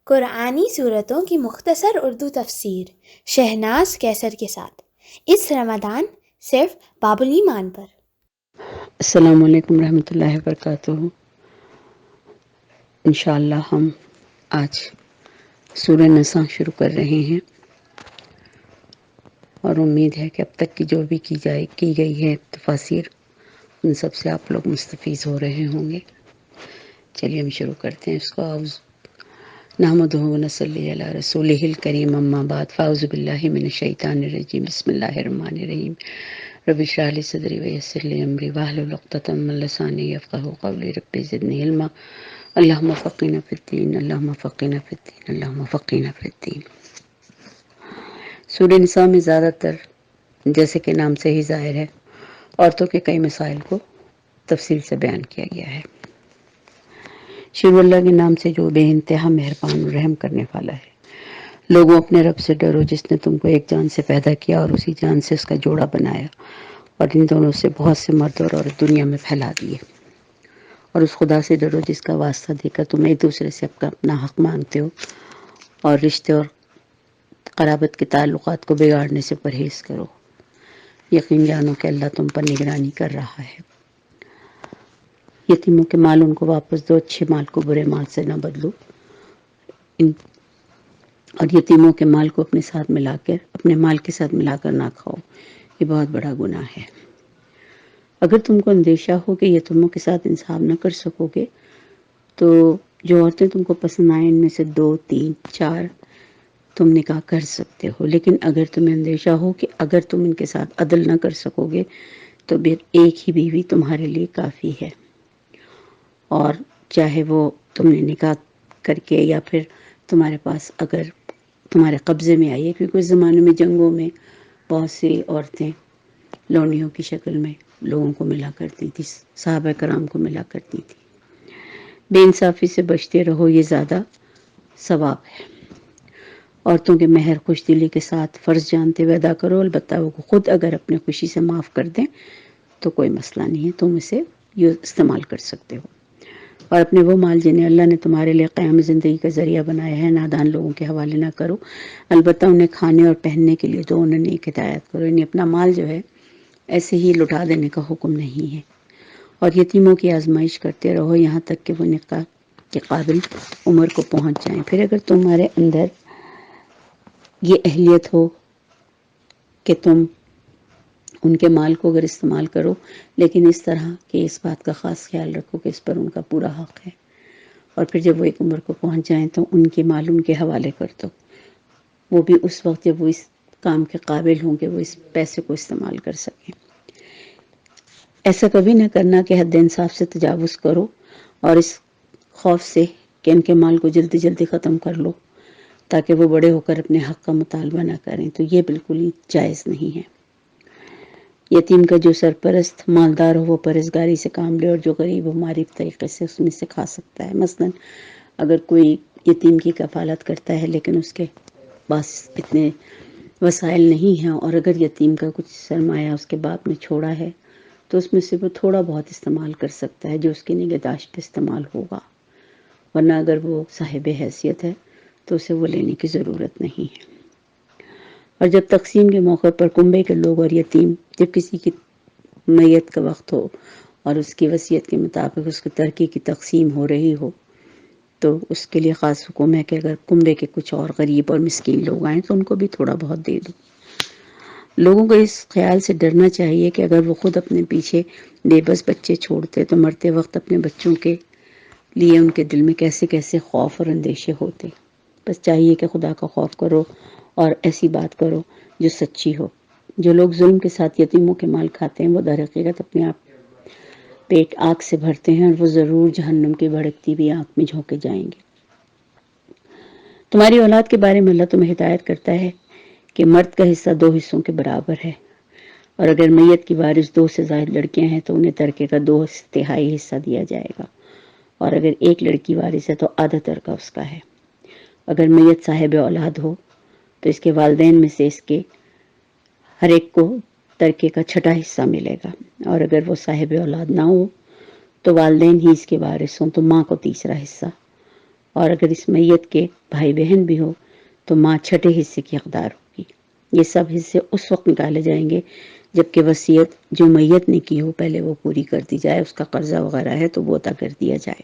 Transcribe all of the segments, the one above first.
قرآنی صورتوں کی مختصر اردو تفسیر شہناز کیسر کے ساتھ اس رمضان صرف باب الایمان پر۔ السلام علیکم رحمۃ اللہ وبرکاتہ۔ انشاءاللہ ہم آج سورہ نساء شروع کر رہے ہیں اور امید ہے کہ اب تک کی جو بھی کی گئی ہے تفاسیر ان سب سے آپ لوگ مستفیض ہو رہے ہوں گے۔ چلیے ہم شروع کرتے ہیں اس کو۔ نحمدہ ونصلی علی رسولہ الکریم، اما بعد، فاعوذ باللہ من الشیطان الرجیم، بسم اللہ الرحمن الرحیم۔ رب اشرح لی صدری ویسر لی امری واحلل عقدۃ من لسانی یفقہوا قولی، رب زدنی علما، اللہم فقہنا فی الدین، اللہم فقہنا فی الدین، اللہم فقہنا فی الدین۔ سورہ نساء میں زیادہ تر، جیسے کہ نام سے ہی ظاہر ہے، عورتوں کے کئی مسائل کو تفصیل سے بیان کیا گیا ہے۔ شروع اللہ کے نام سے جو بے انتہا مہربان و رحم کرنے والا ہے۔ لوگوں، اپنے رب سے ڈرو جس نے تم کو ایک جان سے پیدا کیا اور اسی جان سے اس کا جوڑا بنایا، اور ان دونوں سے بہت سے مرد اور عورت دنیا میں پھیلا دیے۔ اور اس خدا سے ڈرو جس کا واسطہ دے کر تم ایک دوسرے سے اپنا حق مانگتے ہو، اور رشتے اور قرابت کے تعلقات کو بگاڑنے سے پرہیز کرو۔ یقین جانو کہ اللہ تم پر نگرانی کر رہا ہے۔ یتیموں کے مال ان کو واپس دو، اچھے مال کو برے مال سے نہ بدلو، اور یتیموں کے مال کو اپنے مال کے ساتھ ملا کر نہ کھاؤ، یہ بہت بڑا گناہ ہے۔ اگر تم کو اندیشہ ہو کہ یتیموں کے ساتھ انصاف نہ کر سکو گے تو جو عورتیں تم کو پسند آئیں ان میں سے 2، 3، 4 تم نکاح کر سکتے ہو، لیکن اگر تمہیں اندیشہ ہو کہ اگر تم ان کے ساتھ عدل نہ کر سکو گے تو پھر ایک ہی بیوی تمہارے لیے کافی ہے۔ اور چاہے وہ تم نے نکاح کر کے یا پھر تمہارے پاس اگر تمہارے قبضے میں آئی ہے، کیونکہ اس زمانے میں جنگوں میں بہت سی عورتیں لونڈیوں کی شکل میں لوگوں کو ملا کرتی تھی، صحابہ کرام کو ملا کرتی تھی۔ بے انصافی سے بچتے رہو، یہ زیادہ ثواب ہے۔ عورتوں کے مہر خوش دلی کے ساتھ فرض جانتے ہوئے ادا کرو، البتہ وہ خود اگر اپنے خوشی سے معاف کر دیں تو کوئی مسئلہ نہیں ہے، تم اسے استعمال کر سکتے ہو۔ اور اپنے وہ مال جنہیں اللہ نے تمہارے لیے قیام زندگی کا ذریعہ بنایا ہے نادان لوگوں کے حوالے نہ کرو، البتہ انہیں کھانے اور پہننے کے لیے دو، انہیں نیک ہدایت کرو۔ یعنی اپنا مال جو ہے ایسے ہی لٹا دینے کا حکم نہیں ہے۔ اور یتیموں کی آزمائش کرتے رہو یہاں تک کہ وہ نکاح کے قابل عمر کو پہنچ جائیں۔ پھر اگر تمہارے اندر یہ اہلیت ہو کہ تم ان کے مال کو اگر استعمال کرو، لیکن اس طرح کہ اس بات کا خاص خیال رکھو کہ اس پر ان کا پورا حق ہے، اور پھر جب وہ ایک عمر کو پہنچ جائیں تو ان کے مال ان کے حوالے کر دو، وہ بھی اس وقت جب وہ اس کام کے قابل ہوں کہ وہ اس پیسے کو استعمال کر سکیں۔ ایسا کبھی نہ کرنا کہ حد انصاف سے تجاوز کرو اور اس خوف سے کہ ان کے مال کو جلدی جلدی ختم کر لو تاکہ وہ بڑے ہو کر اپنے حق کا مطالبہ نہ کریں، تو یہ بالکل ہی جائز نہیں ہے۔ یتیم کا جو سرپرست مالدار ہو وہ پرہیزگاری سے کام لے، اور جو غریب ہو معروف طریقے سے اس میں سے کھا سکتا ہے۔ مثلا اگر کوئی یتیم کی کفالت کرتا ہے لیکن اس کے پاس اتنے وسائل نہیں ہیں، اور اگر یتیم کا کچھ سرمایہ اس کے باپ نے چھوڑا ہے تو اس میں سے وہ تھوڑا بہت استعمال کر سکتا ہے جو اس کی نگہداشت پہ استعمال ہوگا، ورنہ اگر وہ صاحب حیثیت ہے تو اسے وہ لینے کی ضرورت نہیں ہے۔ اور جب تقسیم کے موقع پر کنبے کے لوگ اور یتیم، جب کسی کی میت کا وقت ہو اور اس کی وصیت کے مطابق اس کی ترکے کی تقسیم ہو رہی ہو تو اس کے لیے خاص حکم ہے کہ اگر کنبے کے کچھ اور غریب اور مسکین لوگ آئیں تو ان کو بھی تھوڑا بہت دے دو۔ لوگوں کو اس خیال سے ڈرنا چاہیے کہ اگر وہ خود اپنے پیچھے بے بس بچے چھوڑتے تو مرتے وقت اپنے بچوں کے لیے ان کے دل میں کیسے کیسے خوف اور اندیشے ہوتے۔ بس چاہیے کہ خدا کا خوف کرو اور ایسی بات کرو جو سچی ہو۔ جو لوگ ظلم کے ساتھ یتیموں کے مال کھاتے ہیں وہ در حقیقت اپنے آپ پیٹ آگ سے بھرتے ہیں، اور وہ ضرور جہنم کی بھڑکتی بھی آگ میں جھونکے جائیں گے۔ تمہاری اولاد کے بارے میں اللہ تمہیں ہدایت کرتا ہے کہ مرد کا حصہ 2 حصوں کے برابر ہے، اور اگر میت کی وارث 2 سے زائد لڑکیاں ہیں تو انہیں ترکے کا 2/3 حصہ دیا جائے گا، اور اگر ایک لڑکی وارث ہے تو آدھا ترکہ اس کا ہے۔ اگر میت صاحب اولاد ہو تو اس کے والدین میں سے اس کے ہر ایک کو ترکے کا 6واں حصہ ملے گا، اور اگر وہ صاحب اولاد نہ ہو تو والدین ہی اس کے وارث ہوں تو ماں کو 3 حصہ، اور اگر اس میت کے بھائی بہن بھی ہو تو ماں چھٹے حصے کی حقدار ہوگی۔ یہ سب حصے اس وقت نکالے جائیں گے جبکہ وصیت جو میت نے کی ہو پہلے وہ پوری کر دی جائے، اس کا قرضہ وغیرہ ہے تو وہ ادا کر دیا جائے،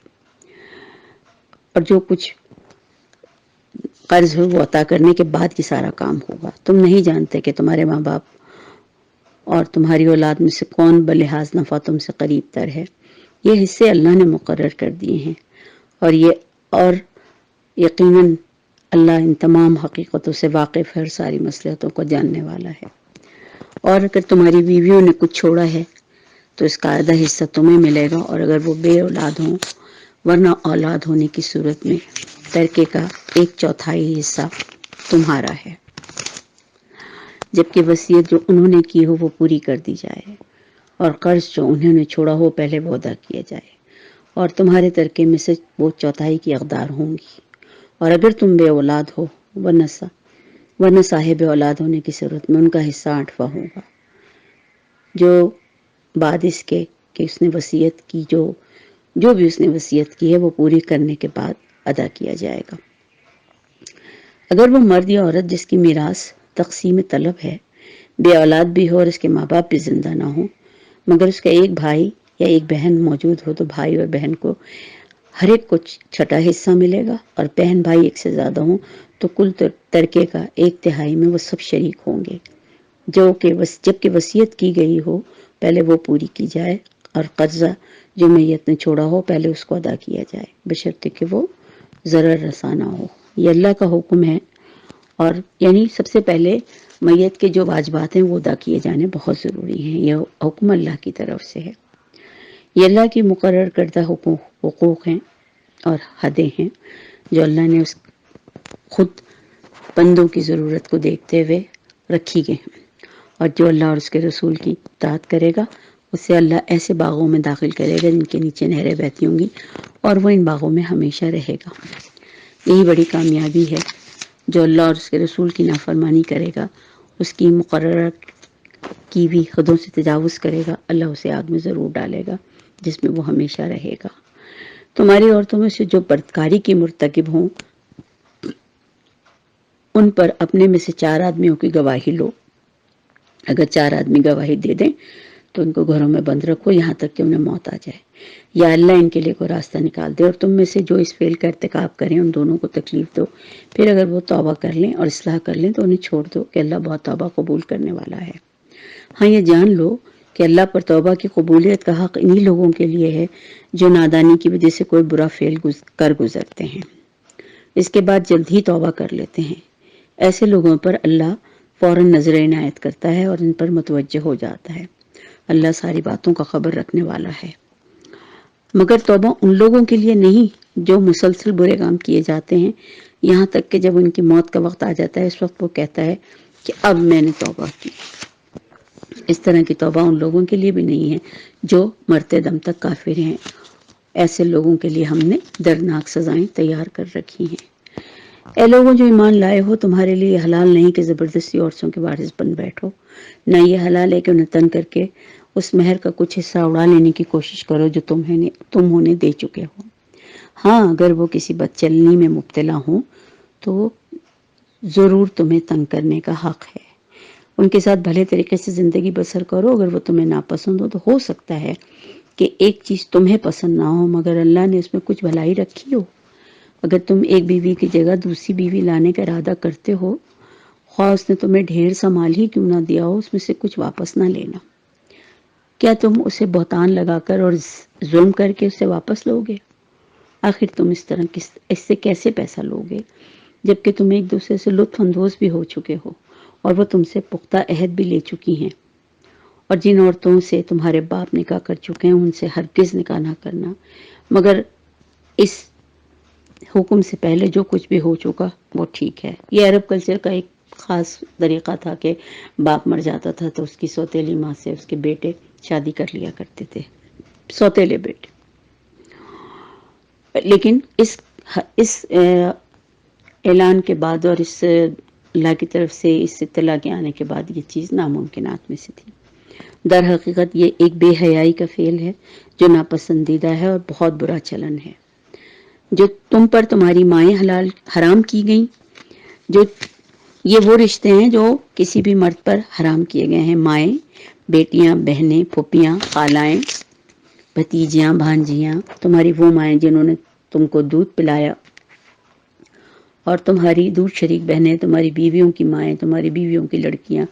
اور جو کچھ قرض ہو وہ عطا کرنے کے بعد یہ سارا کام ہوگا۔ تم نہیں جانتے کہ تمہارے ماں باپ اور تمہاری اولاد میں سے کون بلحاظ نفع تم سے قریب تر ہے۔ یہ حصے اللہ نے مقرر کر دیے ہیں، اور یقیناً اللہ ان تمام حقیقتوں سے واقف ہے اور ساری مصلحتوں کو جاننے والا ہے۔ اور اگر تمہاری بیویوں نے کچھ چھوڑا ہے تو اس کا آدھا حصہ تمہیں ملے گا، اور اگر وہ بے اولاد ہوں ورنہ اولاد ہونے کی صورت میں ترکے کا 1/4 حصہ تمہارا ہے، جبکہ وصیت جو انہوں نے کی ہو وہ پوری کر دی جائے، اور قرض جو انہوں نے چھوڑا ہو پہلے وہ ادا کیا جائے، اور تمہارے ترکے میں سے وہ 1/4 کی حقدار ہوں گی۔ اور اگر تم بے اولاد ہو ورنہ صاحب اولاد ہونے کی صورت میں ان کا حصہ 8واں ہوگا، جو بعد اس کے کہ اس نے وصیت کی جو بھی اس نے وصیت کی ہے وہ پوری کرنے کے بعد ادا کیا جائے گا۔ اگر وہ مرد یا عورت جس کی میراث تقسیم طلب ہے بے اولاد بھی ہو اور اس کے ماں باپ بھی زندہ نہ ہوں مگر اس کا ایک بھائی یا ایک بہن موجود ہو تو بھائی اور بہن کو ہر ایک کو 6واں حصہ ملے گا، اور بہن بھائی ایک سے زیادہ ہوں تو کل ترکے کا 1/3 میں وہ سب شریک ہوں گے، جبکہ وصیت کی گئی ہو پہلے وہ پوری کی جائے، اور قرضہ جو میت نے چھوڑا ہو پہلے اس کو ادا کیا جائے، بشرطے کہ وہ ضرر رساں نہ ہو۔ یہ اللہ کا حکم ہے، اور یعنی سب سے پہلے میت کے جو واجبات ہیں وہ ادا کیے جانے بہت ضروری ہیں، یہ حکم اللہ کی طرف سے ہے۔ یہ اللہ کی مقرر کردہ حقوق ہیں اور حدیں ہیں جو اللہ نے خود بندوں کی ضرورت کو دیکھتے ہوئے رکھی گئے ہیں، اور جو اللہ اور اس کے رسول کی اطاعت کرے گا اسے اللہ ایسے باغوں میں داخل کرے گا جن کے نیچے نہریں بہتی ہوں گی، اور وہ ان باغوں میں ہمیشہ رہے گا۔ یہی بڑی کامیابی ہے۔ جو اللہ اور اس کے رسول کی نافرمانی کرے گا، اس کی مقررہ کی بھی حدوں سے تجاوز کرے گا، اللہ اسے آگ میں ضرور ڈالے گا جس میں وہ ہمیشہ رہے گا۔ تمہاری عورتوں میں سے جو بدکاری کی مرتکب ہوں ان پر اپنے میں سے 4 آدمیوں کی گواہی لو۔ اگر 4 آدمی گواہی دے دیں تو ان کو گھروں میں بند رکھو یہاں تک کہ انہیں موت آ جائے، یا اللہ ان کے لیے کوئی راستہ نکال دے، اور تم میں سے جو اس فعل کا ارتکاب کریں ان دونوں کو تکلیف دو، پھر اگر وہ توبہ کر لیں اور اصلاح کر لیں تو انہیں چھوڑ دو کہ اللہ بہت توبہ قبول کرنے والا ہے۔ ہاں یہ جان لو کہ اللہ پر توبہ کی قبولیت کا حق انہی لوگوں کے لیے ہے جو نادانی کی وجہ سے کوئی برا فعل کر گزرتے ہیں، اس کے بعد جلد ہی توبہ کر لیتے ہیں۔ ایسے لوگوں پر اللہ فوراً نظر عنایت کرتا ہے اور ان پر متوجہ ہو جاتا ہے۔ اللہ ساری باتوں کا خبر رکھنے والا ہے۔ مگر توبہ ان لوگوں کے لیے نہیں جو مسلسل برے کام کیے جاتے ہیں، یہاں تک کہ جب ان کی موت کا وقت آ جاتا ہے اس وقت وہ کہتا ہے کہ اب میں نے توبہ کی۔ اس طرح کی توبہ ان لوگوں کے لیے بھی نہیں ہے جو مرتے دم تک کافر ہیں۔ ایسے لوگوں کے لیے ہم نے دردناک سزائیں تیار کر رکھی ہیں۔ اے لوگوں جو ایمان لائے ہو، تمہارے لیے حلال نہیں کہ زبردستی عورتوں کے وارث بن بیٹھو، نہ یہ حلال ہے کہ انہیں تنگ کر کے اس مہر کا کچھ حصہ اڑا لینے کی کوشش کرو جو تم انہیں دے چکے ہو۔ ہاں اگر وہ کسی بدچلنی میں مبتلا ہوں تو ضرور تمہیں تنگ کرنے کا حق ہے، ان کے ساتھ بھلے طریقے سے زندگی بسر کرو۔ اگر وہ تمہیں ناپسند ہو سکتا ہے کہ ایک چیز تمہیں پسند نہ ہو مگر اللہ نے اس میں کچھ بھلائی رکھی ہو۔ اگر تم ایک بیوی کی جگہ دوسری بیوی لانے کا ارادہ کرتے ہو، خواہ اس نے تمہیں ڈھیر سا مال ہی کیوں نہ دیا ہو، اس میں سے کچھ واپس نہ لینا۔ کیا تم اسے بہتان لگا کر اور ظلم کر کے اسے واپس لوگے؟ آخر تم اس سے کیسے پیسہ لوگے جبکہ تم ایک دوسرے سے لطف اندوز بھی ہو چکے ہو اور وہ تم سے پختہ عہد بھی لے چکی ہیں؟ اور جن عورتوں سے تمہارے باپ نکاح کر چکے ہیں ان سے ہرگز نکاح نہ کرنا، مگر اس حکم سے پہلے جو کچھ بھی ہو چکا وہ ٹھیک ہے۔ یہ عرب کلچر کا ایک خاص طریقہ تھا کہ باپ مر جاتا تھا تو اس کی سوتیلی ماں سے اس کے بیٹے شادی کر لیا کرتے تھے، سوتیلے بیٹے۔ لیکن اس اعلان کے بعد اور اس اللہ کی طرف سے اس اطلاع کے آنے کے بعد یہ چیز ناممکنات میں سے تھی۔ در حقیقت یہ ایک بے حیائی کا فعل ہے جو ناپسندیدہ ہے اور بہت برا چلن ہے۔ جو تم پر تمہاری مائیں حرام کی گئیں، جو یہ وہ رشتے ہیں جو کسی بھی مرد پر حرام کیے گئے ہیں، مائیں، بیٹیاں، بہنیں، پھوپھیاں، خالائیں، بھتیجیاں، بھانجیاں، تمہاری وہ مائیں جنہوں نے تم کو دودھ پلایا، اور تمہاری دور شریک بہنیں، تمہاری بیویوں کی مائیں، تمہاری بیویوں کی لڑکیاں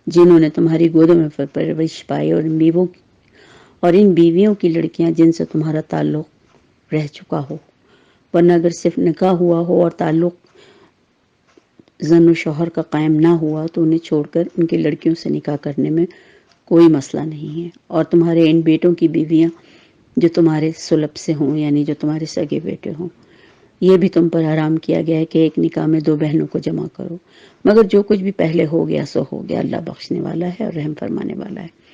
جنہوں نے تمہاری گودوں میں پرورش پائی، اور ان بیویوں کی لڑکیاں جن سے تمہارا تعلق رہ چکا ہو، ورنہ اگر صرف نکاح ہوا ہو اور تعلق زن و شوہر کا قائم نہ ہوا تو انہیں چھوڑ کر ان کی لڑکیوں سے نکاح کرنے میں کوئی مسئلہ نہیں ہے۔ اور تمہارے ان بیٹوں کی بیویاں جو تمہارے سلب سے ہوں، یعنی جو تمہارے سگے بیٹے ہوں، یہ بھی تم پر حرام کیا گیا ہے کہ ایک نکاح میں 2 بہنوں کو جمع کرو، مگر جو کچھ بھی پہلے ہو گیا سو ہو گیا، اللہ بخشنے والا ہے اور رحم فرمانے والا ہے۔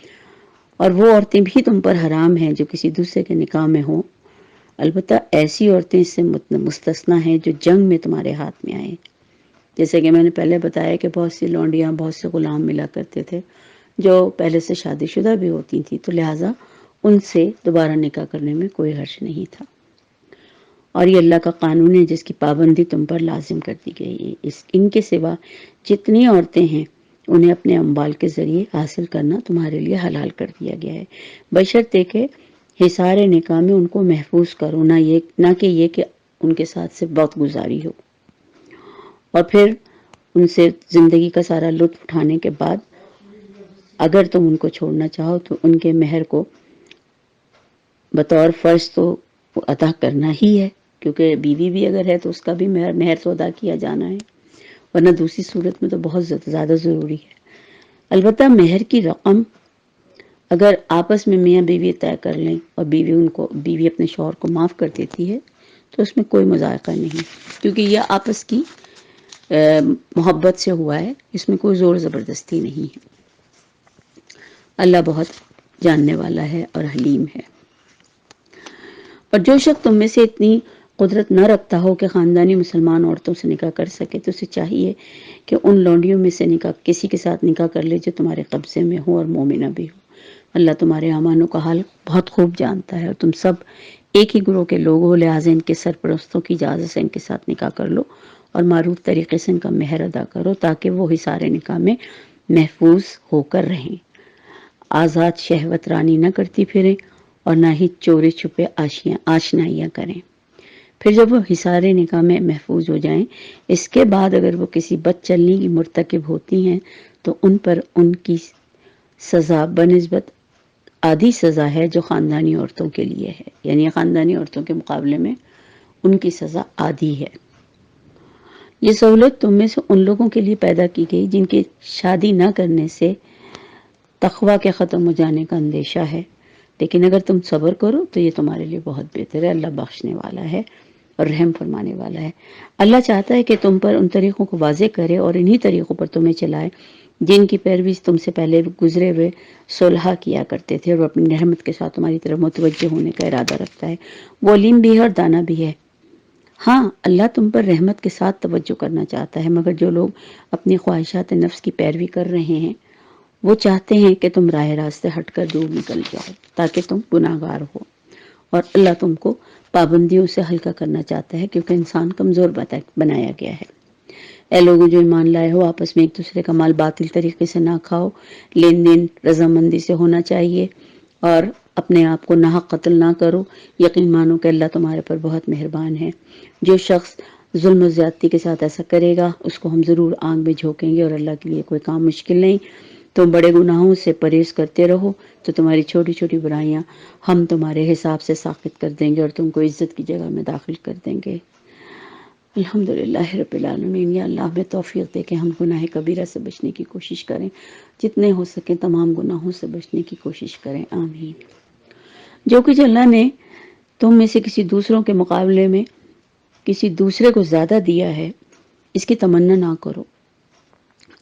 اور وہ عورتیں بھی تم پر حرام ہیں جو کسی دوسرے کے نکاح میں ہوں، البتہ ایسی عورتیں اس سے مستثنا ہیں جو جنگ میں تمہارے ہاتھ میں آئیں، جیسے کہ میں نے پہلے بتایا کہ بہت سی لونڈیاں، بہت سے غلام ملا کرتے تھے جو پہلے سے شادی شدہ بھی ہوتی تھیں، تو لہٰذا ان سے دوبارہ نکاح کرنے میں کوئی حرج نہیں تھا، اور یہ اللہ کا قانون ہے جس کی پابندی تم پر لازم کر دی گئی ہے۔ ان کے سوا جتنی عورتیں ہیں انہیں اپنے اموال کے ذریعے حاصل کرنا تمہارے لیے حلال کر دیا گیا ہے، بشرطے کہ حصار نکاح میں ان کو محفوظ کرو، نہ کہ یہ کہ ان کے ساتھ صرف وقت گزاری ہو، اور پھر ان سے زندگی کا سارا لطف اٹھانے کے بعد اگر تم ان کو چھوڑنا چاہو تو ان کے مہر کو بطور فرض تو ادا کرنا ہی ہے، کیونکہ بیوی بھی اگر ہے تو اس کا بھی مہر تو ادا کیا جانا ہے، ورنہ دوسری صورت میں تو بہت زیادہ ضروری ہے۔ البتہ مہر کی رقم اگر آپس میں میاں بیوی طے کر لیں اور بیوی اپنے شوہر کو معاف کر دیتی ہے تو اس میں کوئی مذائقہ نہیں، کیونکہ یہ آپس کی محبت سے ہوا ہے، اس میں کوئی زور زبردستی نہیں ہے۔ اللہ بہت جاننے والا ہے اور حلیم ہے۔ اور جو شخص تم میں سے اتنی قدرت نہ رکھتا ہو کہ خاندانی مسلمان عورتوں سے نکاح کر سکے تو اسے چاہیے کہ ان لونڈیوں میں سے کسی کے ساتھ نکاح کر لے جو تمہارے قبضے میں ہو اور مومنہ بھی ہو۔ اللہ تمہارے اعمالوں کا حال بہت خوب جانتا ہے، اور تم سب ایک ہی گروہ کے لوگ ہو، لہٰذا ان کے سرپرستوں کی اجازت سے ان کے ساتھ نکاح کر لو اور معروف طریقے سے ان کا مہر ادا کرو تاکہ وہ حصار نکاح میں محفوظ ہو کر رہیں، آزاد شہوت رانی نہ کرتی پھریں اور نہ ہی چورے چھپے آشنائیاں کریں۔ پھر جب وہ حصار نکاح میں محفوظ ہو جائیں، اس کے بعد اگر وہ کسی بد چلنی کی مرتکب ہوتی ہیں تو ان پر ان کی سزا بنسبت آدھی سزا ہے جو خاندانی عورتوں کے لیے ہے، یعنی خاندانی عورتوں کے مقابلے میں ان کی سزا آدھی ہے۔ یہ سہولت تم میں سے ان لوگوں کے لیے پیدا کی گئی جن کی شادی نہ کرنے سے تقویٰ کے ختم ہو جانے کا اندیشہ ہے، لیکن اگر تم صبر کرو تو یہ تمہارے لیے بہت بہتر ہے، اللہ بخشنے والا ہے اور رحم فرمانے والا ہے۔ اللہ چاہتا ہے کہ تم پر ان طریقوں کو واضح کرے اور انہی طریقوں پر تمہیں چلائے جن کی پیروی تم سے پہلے گزرے ہوئے صلحہ کیا کرتے تھے، اور اپنی رحمت کے ساتھ تمہاری طرف متوجہ ہونے کا ارادہ رکھتا ہے، وہ علیم بھی ہے اور دانا بھی ہے۔ ہاں، اللہ تم پر رحمت کے ساتھ توجہ کرنا چاہتا ہے، مگر جو لوگ اپنی خواہشات نفس کی پیروی کر رہے ہیں وہ چاہتے ہیں کہ تم راہ راست سے ہٹ کر دور نکل جاؤ تاکہ تم گناہگار ہو، اور اللہ تم کو پابندیوں سے ہلکا کرنا چاہتا ہے کیونکہ انسان کمزور بنایا گیا ہے۔ اے لوگوں جو ایمان لائے ہو، آپس میں ایک دوسرے کا مال باطل طریقے سے نہ کھاؤ، لین دین رضامندی سے ہونا چاہیے، اور اپنے آپ کو ناحق قتل نہ کرو، یقین مانو کہ اللہ تمہارے پر بہت مہربان ہے۔ جو شخص ظلم و زیادتی کے ساتھ ایسا کرے گا اس کو ہم ضرور آگ میں جھونکیں گے، اور اللہ کے لیے کوئی کام مشکل نہیں۔ تم بڑے گناہوں سے پرہیز کرتے رہو تو تمہاری چھوٹی چھوٹی برائیاں ہم تمہارے حساب سے ساقط کر دیں گے اور تم کو عزت کی جگہ میں داخل کر دیں گے۔ الحمدللہ رب العالمین۔ یا اللہ ہمیں توفیق دے کہ ہم گناہ کبیرہ سے بچنے کی کوشش کریں، جتنے ہو سکیں تمام گناہوں سے بچنے کی کوشش کریں، آمین۔ جو کچھ اللہ نے تم میں سے کسی دوسروں کے مقابلے میں کسی دوسرے کو زیادہ دیا ہے اس کی تمنا نہ کرو۔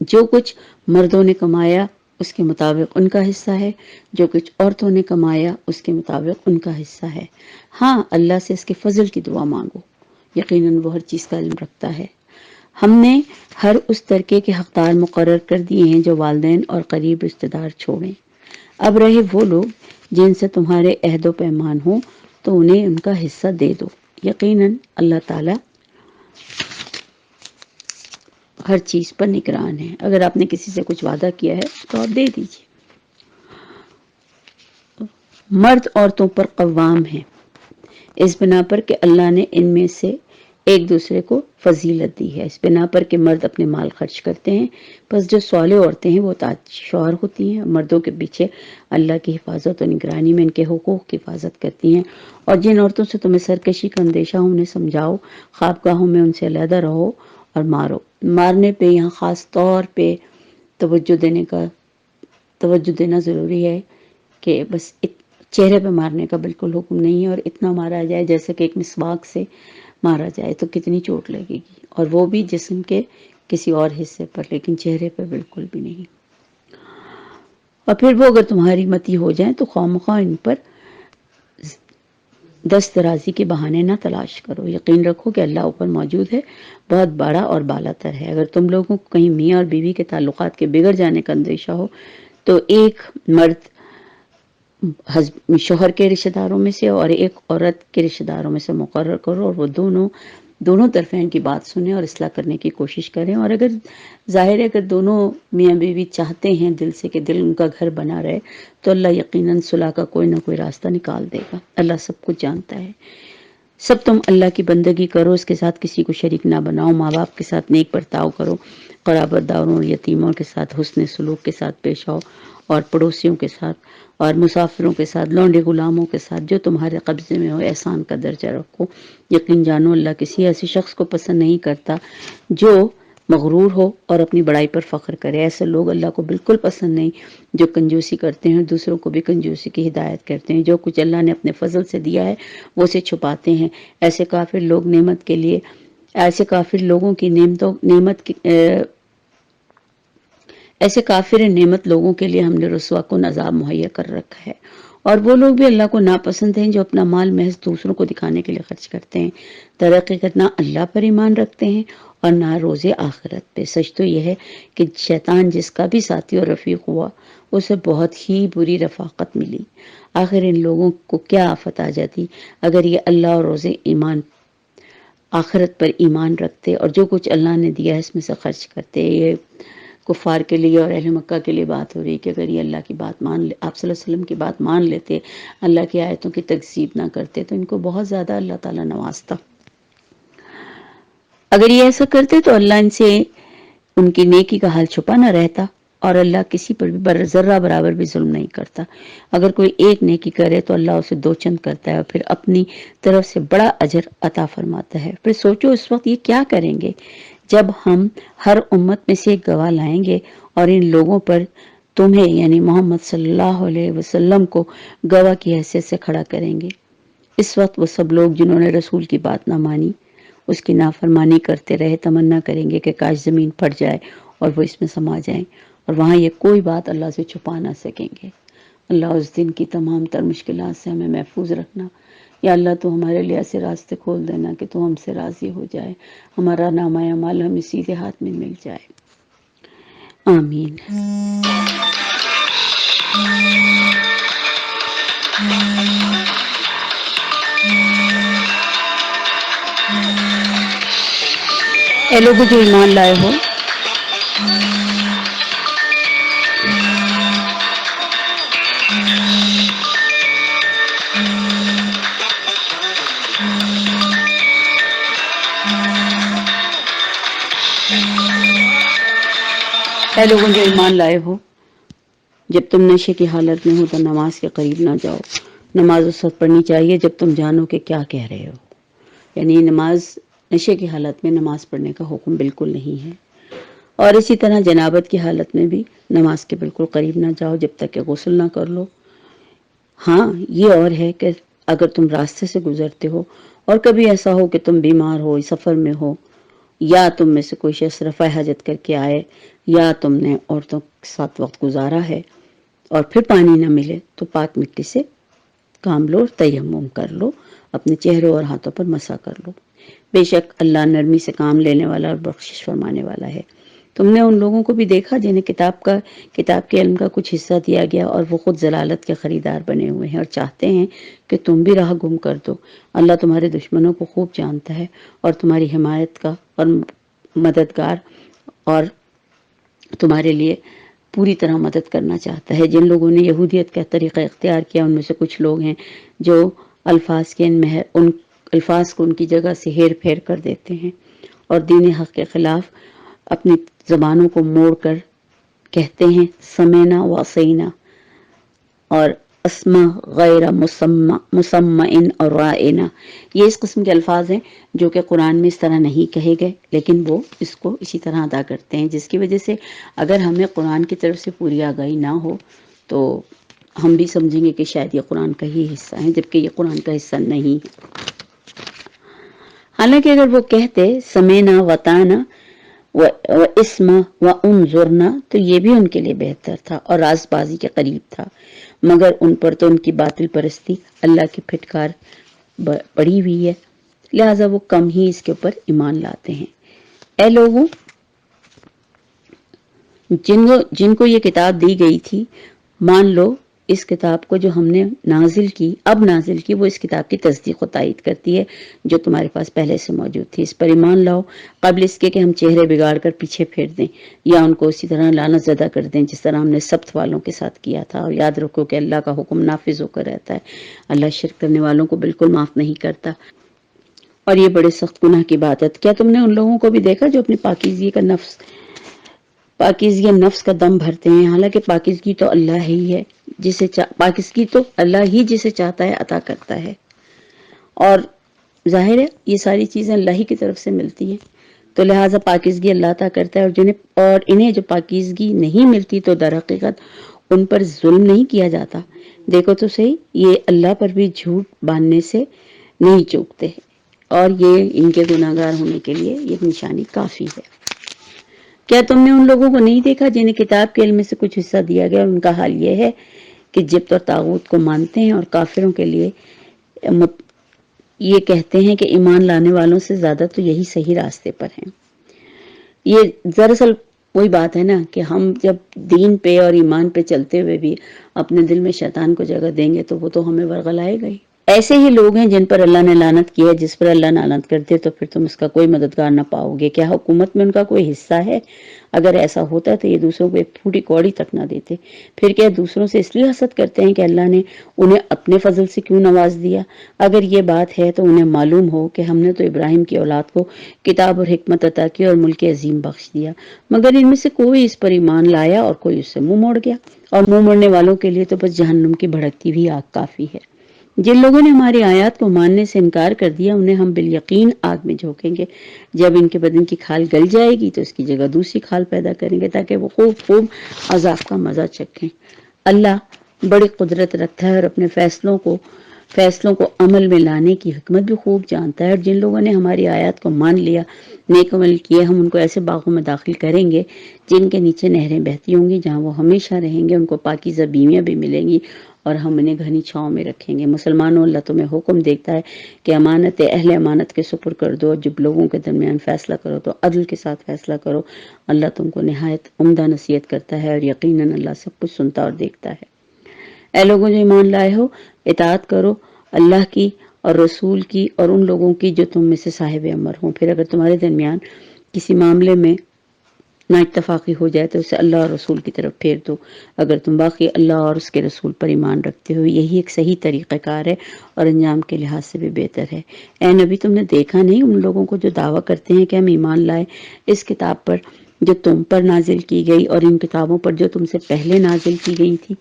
جو کچھ مردوں نے کمایا اس کے مطابق ان کا حصہ ہے، جو کچھ عورتوں نے کمایا اس کے مطابق ان کا حصہ ہے۔ ہاں، اللہ سے اس کے فضل کی دعا مانگو، یقیناً وہ ہر چیز کا علم رکھتا ہے۔ ہم نے ہر اس ترکے کے حقدار مقرر کر دیے ہیں جو والدین اور قریب رشتہ دار چھوڑیں۔ اب رہے وہ لوگ جن سے تمہارے عہد و پیمان ہوں تو انہیں ان کا حصہ دے دو، یقیناً اللہ تعالیٰ ہر چیز پر نگران ہے. اگر آپ نے کسی سے کچھ وعدہ کیا ہے تو آپ دے دیجیے. مرد عورتوں پر قوام ہیں اس بنا پر کہ اللہ نے ان میں سے ایک دوسرے کو فضیلت دی ہے. اس بنا پر کہ مرد اپنے مال خرچ کرتے ہیں، پس جو صالح عورتیں ہیں وہ تاج شوہر ہوتی ہیں. مردوں کے پیچھے اللہ کی حفاظت و نگرانی میں ان کے حقوق کی حفاظت کرتی ہیں. اور جن عورتوں سے تمہیں سرکشی کا اندیشہ ہو انہیں سمجھاؤ، خوابگاہوں میں ان سے علیحدہ رہو اور مارو. مارنے پہ یہاں خاص طور پہ توجہ دینا ضروری ہے کہ بس چہرے پہ مارنے کا بالکل حکم نہیں ہے، اور اتنا مارا جائے جیسے کہ ایک مسواک سے مارا جائے تو کتنی چوٹ لگے گی، اور وہ بھی جسم کے کسی اور حصے پر، لیکن چہرے پہ بالکل بھی نہیں. اور پھر وہ اگر تمہاری متی ہو جائیں تو خواہ مخواہ ان پر دست درازی کے بہانے نہ تلاش کرو. یقین رکھو کہ اللہ اوپر موجود ہے، بہت بڑا اور بالا تر ہے. اگر تم لوگوں کو کہیں میاں اور بیوی کے تعلقات کے بگڑ جانے کا اندیشہ ہو تو ایک مرد شوہر کے رشتہ داروں میں سے اور ایک عورت کے رشتہ داروں میں سے مقرر کرو، اور وہ دونوں طرفین کی بات سنیں اور اصلاح کرنے کی کوشش کریں. اور اگر ظاہر ہے اگر دونوں میاں بیوی چاہتے ہیں دل سے کہ دل ان کا گھر بنا رہے تو اللہ یقیناً صلح کا کوئی نہ کوئی راستہ نکال دے گا. اللہ سب کچھ جانتا ہے. سب تم اللہ کی بندگی کرو، اس کے ساتھ کسی کو شریک نہ بناؤ. ماں باپ کے ساتھ نیک برتاؤ کرو، قرابت داروں اور یتیموں کے ساتھ حسن سلوک کے ساتھ پیش آؤ، اور پڑوسیوں کے ساتھ اور مسافروں کے ساتھ، لونڈے غلاموں کے ساتھ جو تمہارے قبضے میں ہو احسان کا درجہ رکھو. یقین جانو اللہ کسی ایسے شخص کو پسند نہیں کرتا جو مغرور ہو اور اپنی بڑائی پر فخر کرے. ایسے لوگ اللہ کو بالکل پسند نہیں جو کنجوسی کرتے ہیں، دوسروں کو بھی کنجوسی کی ہدایت کرتے ہیں. جو کچھ اللہ نے اپنے فضل سے دیا ہے وہ اسے چھپاتے ہیں. ایسے کافر نعمت لوگوں کے لیے ہم نے رسوا کن عذاب مہیا کر رکھا ہے. اور وہ لوگ بھی اللہ کو ناپسند ہیں جو اپنا مال محض دوسروں کو دکھانے کے لیے خرچ کرتے ہیں. تحقیقاً نہ اللہ پر ایمان رکھتے ہیں اور نہ روز آخرت پہ. سچ تو یہ ہے کہ شیطان جس کا بھی ساتھی اور رفیق ہوا اسے بہت ہی بری رفاقت ملی. آخر ان لوگوں کو کیا آفت آ جاتی اگر یہ اللہ اور روز آخرت پر ایمان رکھتے اور جو کچھ اللہ نے دیا ہے اس میں سے خرچ کرتے. یہ کفار کے لیے اور اہل مکہ کے لیے بات ہو رہی کہ اگر یہ اللہ کی بات آپ صلی اللہ علیہ وسلم کی بات مان لیتے، اللہ کی آیتوں کی تکذیب نہ کرتے تو ان کو بہت زیادہ اللہ تعالیٰ نوازتا. اگر یہ ایسا کرتے تو اللہ ان سے ان کی نیکی کا حال چھپا نہ رہتا، اور اللہ کسی پر بھی ذرہ برابر بھی ظلم نہیں کرتا. اگر کوئی ایک نیکی کرے تو اللہ اسے دو چند کرتا ہے اور پھر اپنی طرف سے بڑا اجر عطا فرماتا ہے. پھر سوچو اس وقت یہ کیا کریں گے جب ہم ہر امت میں سے ایک گواہ لائیں گے اور ان لوگوں پر تمہیں یعنی محمد صلی اللہ علیہ وسلم کو گواہ کی حیثیت سے کھڑا کریں گے. اس وقت وہ سب لوگ جنہوں نے رسول کی بات نہ مانی، اس کی نافرمانی کرتے رہے، تمنا کریں گے کہ کاش زمین پھٹ جائے اور وہ اس میں سما جائیں، اور وہاں یہ کوئی بات اللہ سے چھپا نہ سکیں گے. اللہ اس دن کی تمام تر مشکلات سے ہمیں محفوظ رکھنا. یا اللہ تو ہمارے لیے ایسے راستے کھول دینا کہ تو ہم سے راضی ہو جائے، ہمارا نامہ اعمال ہمیں سیدھے ہاتھ میں مل جائے. آمین. اے لوگوں جو ایمان لائے ہو، اے لوگوں جو ایمان لائے ہو، جب تم نشے کی حالت میں ہو تو نماز کے قریب نہ جاؤ. نماز اس وقت پڑھنی چاہیے جب تم جانو کہ کیا کہہ رہے ہو. یعنی نشے کی حالت میں نماز پڑھنے کا حکم بالکل نہیں ہے. اور اسی طرح جنابت کی حالت میں بھی نماز کے بالکل قریب نہ جاؤ جب تک کہ غسل نہ کر لو. ہاں یہ اور ہے کہ اگر تم راستے سے گزرتے ہو اور کبھی ایسا ہو کہ تم بیمار ہو، سفر میں ہو، یا تم میں سے کوئی شخص رفع حاجت کر کے آئے، یا تم نے عورتوں کے ساتھ وقت گزارا ہے اور پھر پانی نہ ملے تو پاک مٹی سے کام لو، تیمم کر لو، اپنے چہروں اور ہاتھوں پر مسح کر لو. بے شک اللہ نرمی سے کام لینے والا اور بخشش فرمانے والا ہے. تم نے ان لوگوں کو بھی دیکھا جنہیں کتاب کے علم کا کچھ حصہ دیا گیا اور وہ خود ضلالت کے خریدار بنے ہوئے ہیں اور چاہتے ہیں کہ تم بھی راہ گم کر دو۔ اللہ تمہارے دشمنوں کو خوب جانتا ہے اور تمہاری حمایت کا اور مددگار اور تمہارے لیے پوری طرح مدد کرنا چاہتا ہے۔ جن لوگوں نے یہودیت کا طریقہ اختیار کیا ان میں سے کچھ لوگ ہیں جو الفاظ کو ان کی جگہ سے ہیر پھیر کر دیتے ہیں اور دین حق کے خلاف اپنی زبانوں کو موڑ کر کہتے ہیں سمینا وعصینا اور اسما غیر مسمعن اور رائنا۔ یہ اس قسم کے الفاظ ہیں جو کہ قرآن میں اس طرح نہیں کہے گئے، لیکن وہ اس کو اسی طرح ادا کرتے ہیں، جس کی وجہ سے اگر ہمیں قرآن کی طرف سے پوری آگاہی نہ ہو تو ہم بھی سمجھیں گے کہ شاید یہ قرآن کا ہی حصہ ہے، جبکہ یہ قرآن کا حصہ نہیں ہے۔ حالانکہ اگر وہ کہتے سمینا وطانا و اسما و انظرنا تو یہ بھی ان کے لیے بہتر تھا اور راز بازی کے قریب تھا، مگر ان پر تو ان کی باطل پرستی اللہ کی پھٹکار پڑی ہوئی ہے، لہٰذا وہ کم ہی اس کے اوپر ایمان لاتے ہیں۔ اے لوگوں، جن کو یہ کتاب دی گئی تھی، مان لو اس کتاب کو جو ہم نے نازل کی وہ اس کتاب کی تصدیق و تائید کرتی ہے جو تمہارے پاس پہلے سے موجود تھی۔ اس پر ایمان لاؤ قبل اس کے کہ ہم چہرے بگاڑ کر پیچھے پھیر دیں یا ان کو اسی طرح لعنت زدہ کر دیں جس طرح ہم نے سبت والوں کے ساتھ کیا تھا، اور یاد رکھو کہ اللہ کا حکم نافذ ہو کر رہتا ہے، اللہ شرک کرنے والوں کو بالکل معاف نہیں کرتا، اور یہ بڑے سخت گناہ کی بات ہے۔ کیا تم نے ان لوگوں کو بھی دیکھا جو اپنی پاکیزگی نفس کا دم بھرتے ہیں، حالانکہ پاکیزگی تو اللہ ہی جسے چاہتا ہے عطا کرتا ہے، اور ظاہر ہے یہ ساری چیزیں اللہ ہی کی طرف سے ملتی ہیں، تو لہٰذا پاکیزگی اللہ عطا کرتا ہے، اور انہیں جو پاکیزگی نہیں ملتی تو در حقیقت ان پر ظلم نہیں کیا جاتا۔ دیکھو تو صحیح، یہ اللہ پر بھی جھوٹ باندھنے سے نہیں چوکتے، اور یہ ان کے گناہگار ہونے کے لیے یہ نشانی کافی ہے۔ کیا تم نے ان لوگوں کو نہیں دیکھا جنہیں کتاب کے علم میں سے کچھ حصہ دیا گیا اور ان کا حال یہ ہے کہ جبت اور طاغوت کو مانتے ہیں اور کافروں کے لیے یہ کہتے ہیں کہ ایمان لانے والوں سے زیادہ تو یہی صحیح راستے پر ہیں۔ یہ دراصل وہی بات ہے نا کہ ہم جب دین پہ اور ایمان پہ چلتے ہوئے بھی اپنے دل میں شیطان کو جگہ دیں گے تو وہ تو ہمیں ورغلائے گا ہی۔ ایسے ہی لوگ ہیں جن پر اللہ نے لعنت کی ہے، جس پر اللہ لعنت کرتے تو پھر تم اس کا کوئی مددگار نہ پاؤ گے۔ کیا حکومت میں ان کا کوئی حصہ ہے؟ اگر ایسا ہوتا تو یہ دوسروں کو ایک پھوٹی کوڑی تک نہ دیتے۔ پھر کیا دوسروں سے اس لیے حسد کرتے ہیں کہ اللہ نے انہیں اپنے فضل سے کیوں نواز دیا؟ اگر یہ بات ہے تو انہیں معلوم ہو کہ ہم نے تو ابراہیم کی اولاد کو کتاب اور حکمت عطا کی اور ملک عظیم بخش دیا، مگر ان میں سے کوئی اس پر ایمان لایا اور کوئی اس سے منہ موڑ گیا، اور منہ موڑنے والوں کے لیے تو بس جہنم کی بھڑکتی ہوئی آگ کافی ہے۔ جن لوگوں نے ہماری آیات کو ماننے سے انکار کر دیا انہیں ہم بالیقین آگ میں جھونکیں گے، جب ان کے بدن کی کھال گل جائے گی تو اس کی جگہ دوسری کھال پیدا کریں گے تاکہ وہ خوب عذاب کا مزہ چکھیں۔ اللہ بڑی قدرت رکھتا ہے اور اپنے فیصلوں کو عمل میں لانے کی حکمت بھی خوب جانتا ہے، اور جن لوگوں نے ہماری آیات کو مان لیا، نیک عمل کیے، ہم ان کو ایسے باغوں میں داخل کریں گے جن کے نیچے نہریں بہتی ہوں گی، جہاں وہ ہمیشہ رہیں گے، ان کو پاکیزہ بیویاں بھی ملیں گی اور ہم انہیں گھنی چھاؤں میں رکھیں گے۔ مسلمانوں، اللہ تمہیں حکم دیتا ہے کہ اہل امانت کے سپر کر دو، اور جب لوگوں کے درمیان فیصلہ کرو تو عدل کے ساتھ فیصلہ کرو، اللہ تم کو نہایت عمدہ نصیحت کرتا ہے اور یقیناً اللہ سب کچھ سنتا اور دیکھتا ہے۔ اے لوگوں جو ایمان لائے ہو، اطاعت کرو اللہ کی اور رسول کی اور ان لوگوں کی جو تم میں سے صاحب امر ہوں۔ پھر اگر تمہارے درمیان کسی معاملے میں نہ اتفاقی ہو جائے تو اسے اللہ اور رسول کی طرف پھیر دو، اگر تم باقی اللہ اور اس کے رسول پر ایمان رکھتے ہو، یہی ایک صحیح طریقہ کار ہے اور انجام کے لحاظ سے بھی بہتر ہے۔ اے نبی، تم نے دیکھا نہیں ان لوگوں کو جو دعویٰ کرتے ہیں کہ ہم ایمان لائے اس کتاب پر جو تم پر نازل کی گئی اور ان کتابوں پر جو تم سے پہلے نازل کی گئی تھی،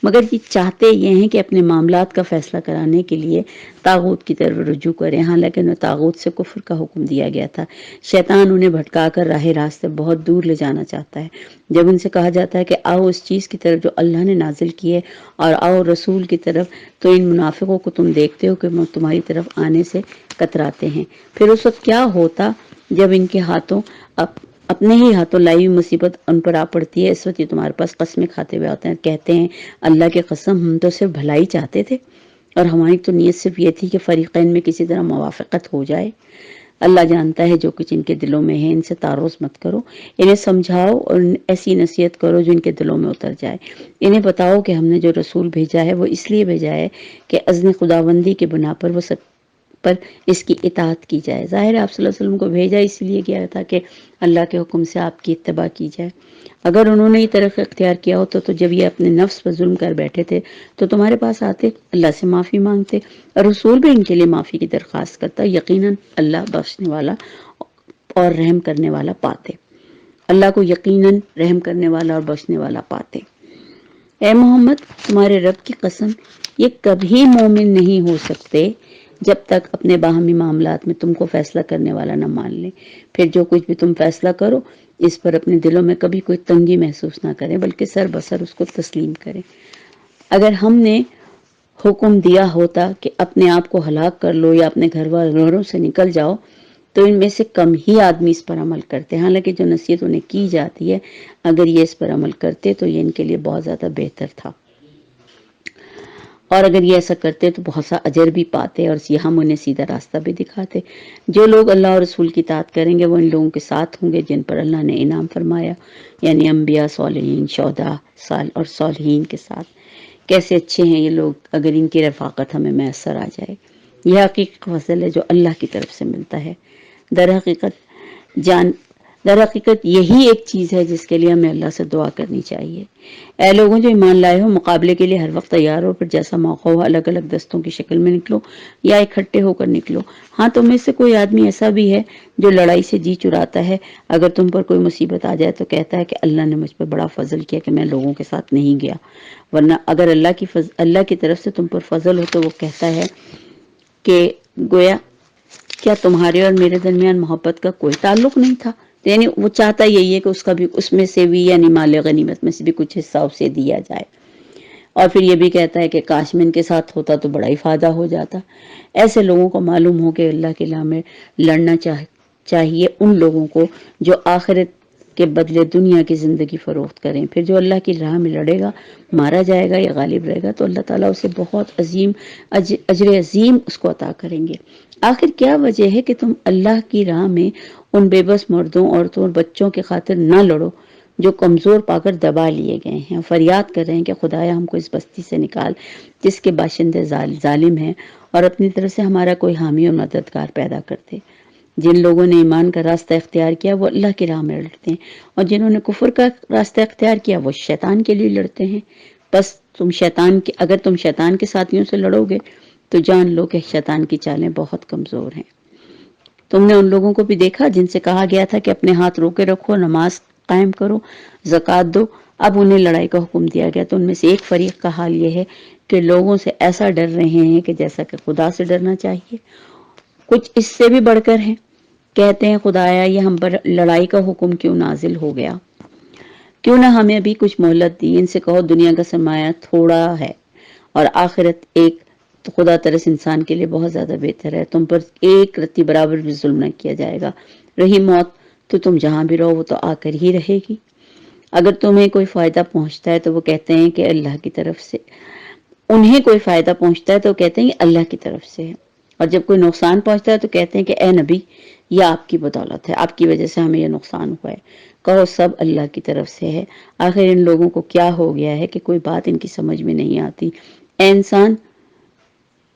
مگر یہ چاہتے یہ ہیں کہ اپنے معاملات کا فیصلہ کرانے کے لیے طاغوت کی طرف رجوع کریں، حالانکہ انہیں طاغوت سے کفر کا حکم دیا گیا تھا۔ شیطان انہیں بھٹکا کر راہ راست سے بہت دور لے جانا چاہتا ہے۔ جب ان سے کہا جاتا ہے کہ آؤ اس چیز کی طرف جو اللہ نے نازل کی ہے اور آؤ رسول کی طرف، تو ان منافقوں کو تم دیکھتے ہو کہ وہ تمہاری طرف آنے سے کتراتے ہیں۔ پھر اس وقت کیا ہوتا جب ان کے ہاتھوں اپنے ہی ہاتھوں لائی ہوئی مصیبت ان پر آ پڑتی ہے؟ اس وقت یہ تمہارے پاس قسمیں کھاتے ہوئے آتے ہیں، کہتے ہیں اللہ کی قسم ہم تو صرف بھلائی چاہتے تھے اور ہماری تو نیت صرف یہ تھی کہ فریقین میں کسی طرح موافقت ہو جائے۔ اللہ جانتا ہے جو کچھ ان کے دلوں میں ہے، ان سے تعارض مت کرو، انہیں سمجھاؤ اور ایسی نصیحت کرو جو ان کے دلوں میں اتر جائے۔ انہیں بتاؤ کہ ہم نے جو رسول بھیجا ہے وہ اس لیے بھیجا ہے کہ اذن خداوندی کے بنا پر وہ سب پر اس کی اطاعت کی جائے۔ ظاہر ہے آپ صلی اللہ علیہ وسلم کو بھیجا اس لیے کیا تھا کہ اللہ کے حکم سے آپ کی اتباع کی جائے۔ اگر انہوں نے یہ طریقہ اختیار کیا ہوتا تو جب یہ اپنے نفس پر ظلم کر بیٹھے تھے تو تمہارے پاس آتے، اللہ سے معافی مانگتے، اور رسول بھی ان کے لیے معافی کی درخواست کرتا، یقیناً اللہ بخشنے والا اور رحم کرنے والا پاتے۔ اللہ کو یقیناً رحم کرنے والا اور بخشنے والا پاتے۔ اے محمد، تمہارے رب کی قسم، یہ کبھی مومن نہیں ہو سکتے جب تک اپنے باہمی معاملات میں تم کو فیصلہ کرنے والا نہ مان لیں۔ پھر جو کچھ بھی تم فیصلہ کرو اس پر اپنے دلوں میں کبھی کوئی تنگی محسوس نہ کریں، بلکہ سر بسر اس کو تسلیم کریں۔ اگر ہم نے حکم دیا ہوتا کہ اپنے آپ کو ہلاک کر لو یا اپنے گھروں سے نکل جاؤ تو ان میں سے کم ہی آدمی اس پر عمل کرتے، حالانکہ جو نصیحت انہیں کی جاتی ہے اگر یہ اس پر عمل کرتے تو یہ ان کے لیے بہت زیادہ بہتر تھا، اور اگر یہ ایسا کرتے تو بہت سا اجر بھی پاتے اور ہم انہیں سیدھا راستہ بھی دکھاتے۔ جو لوگ اللہ اور رسول کی اطاعت کریں گے وہ ان لوگوں کے ساتھ ہوں گے جن پر اللہ نے انعام فرمایا، یعنی انبیاء، صالحین، شہداء اور صالحین کے ساتھ۔ کیسے اچھے ہیں یہ لوگ اگر ان کی رفاقت ہمیں میسر آ جائے۔ یہ حقیقی فضل ہے جو اللہ کی طرف سے ملتا ہے۔ در حقیقت یہی ایک چیز ہے جس کے لیے ہمیں اللہ سے دعا کرنی چاہیے۔ اے لوگوں جو ایمان لائے ہو، مقابلے کے لیے ہر وقت تیار ہو، پھر جیسا موقع ہو الگ الگ دستوں کی شکل میں نکلو یا اکٹھے ہو کر نکلو۔ ہاں، تم میں سے کوئی آدمی ایسا بھی ہے جو لڑائی سے جی چراتا ہے، اگر تم پر کوئی مصیبت آ جائے تو کہتا ہے کہ اللہ نے مجھ پر بڑا فضل کیا کہ میں لوگوں کے ساتھ نہیں گیا، ورنہ اگر اللہ کی طرف سے تم پر فضل ہو تو وہ کہتا ہے کہ گویا کیا تمہارے اور میرے درمیان محبت کا کوئی تعلق نہیں تھا؟ یعنی وہ چاہتا یہی ہے کہ اس کا بھی، اس میں سے بھی، یعنی مال غنیمت میں سے بھی کچھ حصہ اسے دیا جائے، اور پھر یہ بھی کہتا ہے کہ کاش میں ان کے ساتھ ہوتا تو بڑا ہی فائدہ ہو جاتا۔ ایسے لوگوں کو معلوم ہو کہ اللہ کی راہ میں لڑنا چاہیے ان لوگوں کو جو آخرت کے بدلے دنیا کی زندگی فروخت کریں۔ پھر جو اللہ کی راہ میں لڑے گا، مارا جائے گا یا غالب رہے گا تو اللہ تعالیٰ اسے بہت عظیم اجر عظیم اس کو عطا کریں گے۔ آخر کیا وجہ ہے کہ تم اللہ کی راہ میں ان بے بس مردوں، عورتوں اور بچوں کے خاطر نہ لڑو جو کمزور پا کر دبا لیے گئے ہیں، فریاد کر رہے ہیں کہ خدایا ہم کو اس بستی سے نکال جس کے باشندے ظالم ہیں، اور اپنی طرف سے ہمارا کوئی حامی اور مددگار پیدا کر دے۔ جن لوگوں نے ایمان کا راستہ اختیار کیا وہ اللہ کی راہ میں لڑتے ہیں، اور جنہوں نے کفر کا راستہ اختیار کیا وہ شیطان کے لیے لڑتے ہیں۔ بس اگر تم شیطان کے ساتھیوں سے لڑو گے تو جان لو کہ شیطان کی چالیں بہت کمزور ہیں۔ تم نے ان لوگوں کو بھی دیکھا جن سے کہا گیا تھا کہ اپنے ہاتھ روکے رکھو، نماز قائم کرو، زکوٰۃ دو، اب انہیں لڑائی کا حکم دیا گیا تو ان میں سے ایک فریق کا حال یہ ہے کہ لوگوں سے ایسا ڈر رہے ہیں کہ جیسا کہ خدا سے ڈرنا چاہیے، کچھ اس سے بھی بڑھ کر ہیں۔ کہتے ہیں خدایا یہ ہم پر لڑائی کا حکم کیوں نازل ہو گیا، کیوں نہ ہمیں بھی کچھ مہلت دی۔ ان سے کہو دنیا کا سرمایہ تھوڑا ہے اور آخرت ایک، تو خدا ترس انسان کے لیے بہت زیادہ بہتر ہے۔ تم پر ایک رتی برابر بھی ظلم نہ کیا جائے گا، رہی موت تو تم جہاں بھی رہو وہ تو آ کر ہی رہے گی۔ اگر تمہیں کوئی فائدہ پہنچتا ہے تو وہ کہتے ہیں کہ اللہ کی طرف سے، انہیں کوئی فائدہ پہنچتا ہے تو وہ کہتے ہیں کہ اللہ کی طرف سے ہے، اور جب کوئی نقصان پہنچتا ہے تو کہتے ہیں کہ اے نبی یہ آپ کی بدولت ہے، آپ کی وجہ سے ہمیں یہ نقصان ہوا ہے۔ کہو سب اللہ کی طرف سے ہے۔ آخر ان لوگوں کو کیا ہو گیا ہے کہ کوئی بات ان کی سمجھ میں نہیں آتی۔ اے انسان،